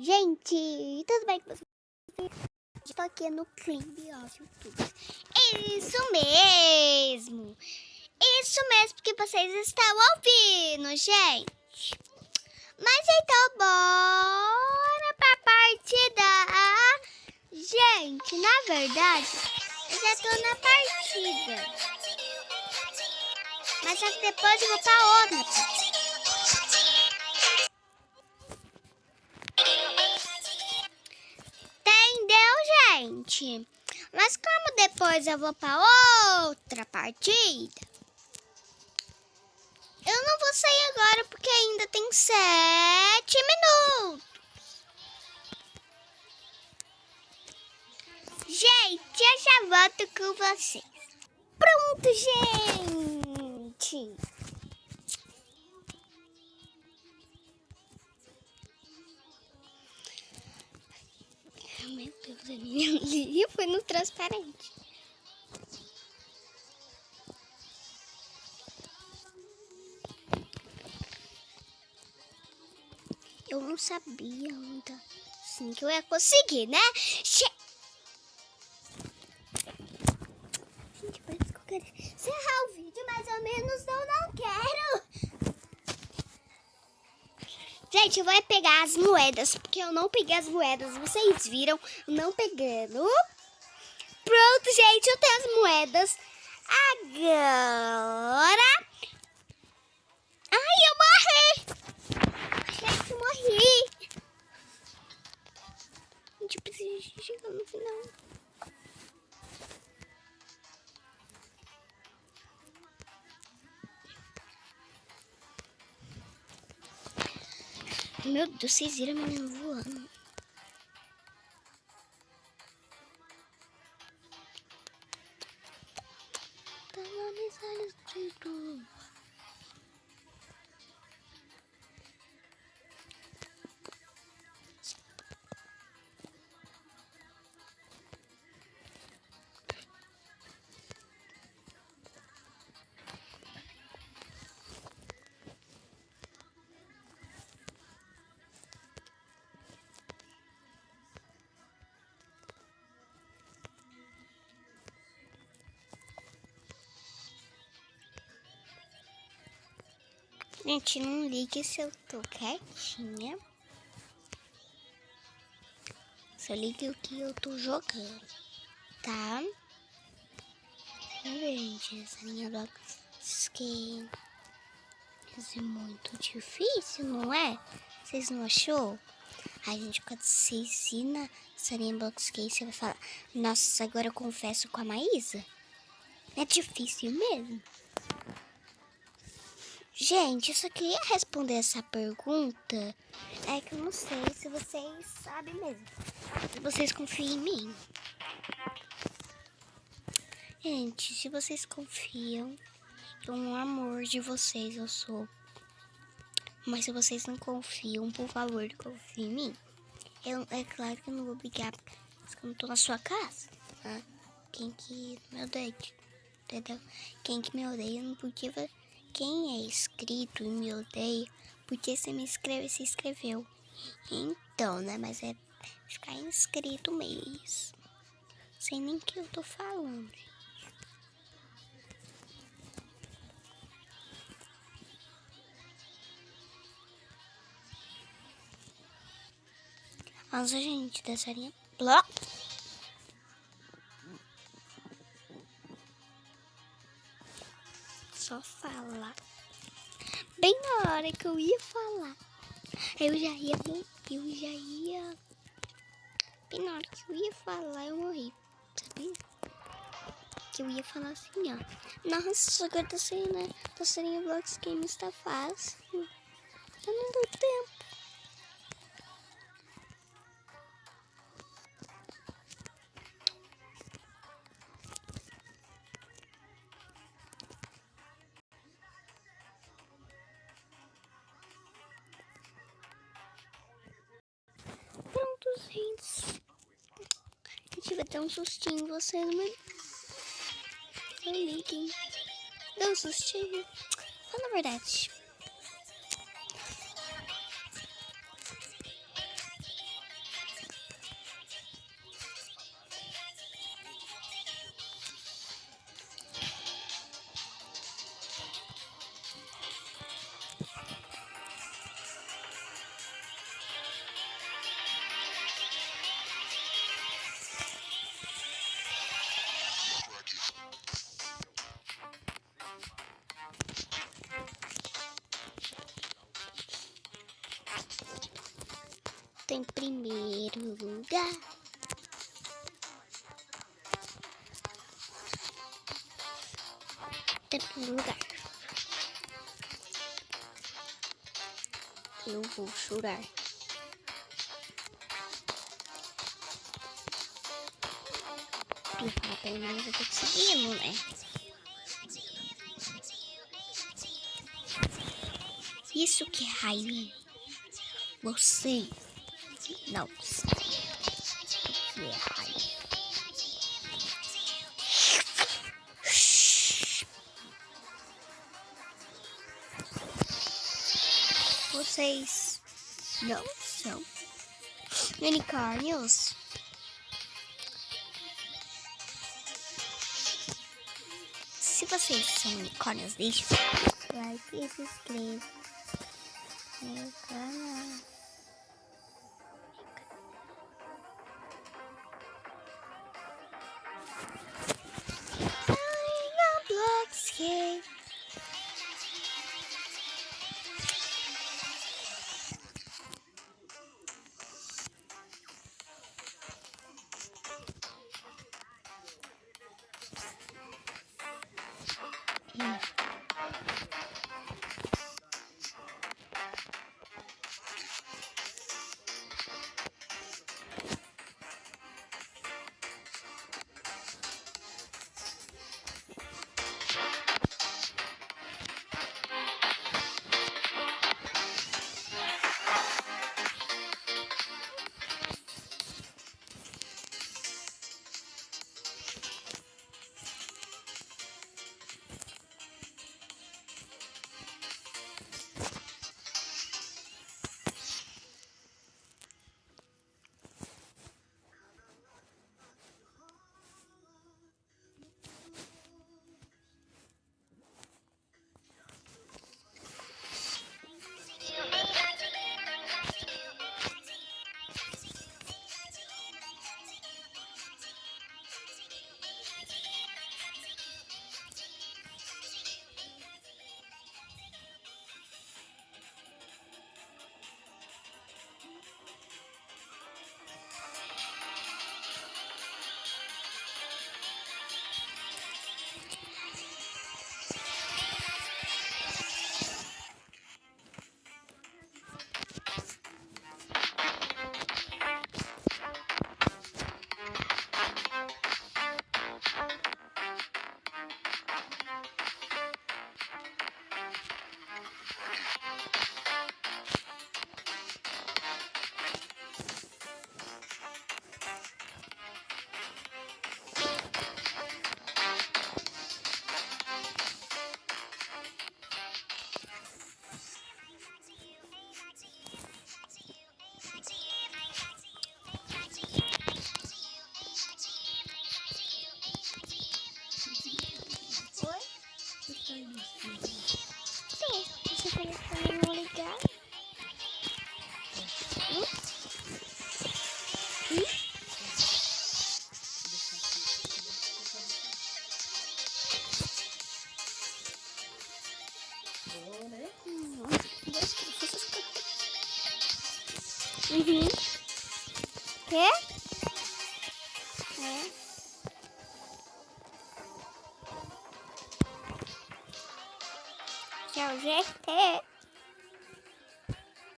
Gente, tudo bem com vocês? Estou aqui no Climb of YouTube. Isso mesmo! Isso mesmo que vocês estão ouvindo, gente. Mas então, bora pra partida. Gente, na verdade, eu já tô na partida. Mas só que depois eu vou pra outra partida. Entendeu, gente? Mas como depois eu vou pra outra partida, eu não vou sair agora porque ainda tem 7 minutos. Gente, eu já volto com vocês. Pronto, gente. Meu Deus, a minha linha foi no transparente. Eu não sabia ainda assim que eu ia conseguir, né? Gente, parece que eu quero encerrar o vídeo, mais ou menos eu não quero. Gente, eu vou pegar as moedas, porque eu não peguei as moedas. Vocês viram, não pegando. Pronto, gente, eu tenho as moedas. Agora... Ai, eu morri! Gente, eu morri! Gente, eu preciso chegar no final. Meu Deus, vocês viram a menina voando. Tá lá nos olhos de tudo. Gente, não ligue se eu tô quietinha. Só ligue o que eu tô jogando, tá? Gente, essa linha do skate é muito difícil, não é? Vocês não achou? Ai, gente, quando você ensina essa linha box case, você vai falar: nossa, agora eu confesso com a Maísa. É difícil mesmo. Gente, eu só queria responder essa pergunta. É que eu não sei se vocês sabem mesmo. Se vocês confiam em mim. Gente, se vocês confiam, um amor de vocês eu sou. Mas se vocês não confiam, por favor, confiem em mim. É claro que eu não vou brigar, porque eu não tô na sua casa. Tá? Quem que me odeia, entendeu? Quem que me odeia não podia... Quem é inscrito e me odeia, porque você me inscreve, se inscreveu. Então, né? Mas é ficar inscrito mesmo. Sei nem o que eu tô falando. Nossa, gente, dessa linha... Blá. Só falar. Bem na hora que eu ia falar. Eu já ia... Bem na hora que eu ia falar, eu morri. Sabia? Que eu ia falar assim, ó. Nossa, agora tá saindo, né? Tá saindo Blox Games, tá fácil. Eu não dou tempo. Pronto, gente. A gente vai dar um sustinho em vocês, mas... Não liguem. Dá um sustinho. Fala a verdade. tô em primeiro lugar. Primeiro lugar. Eu vou chorar. Pelo menos eu tô conseguindo, né? Isso que é raiva. Você não sabe o que é raiva. Vocês não são unicórnios. Se vocês são unicórnios, deixa o like e se inscreva no meu canal. Uhum. Quê? É. Tchau, gente.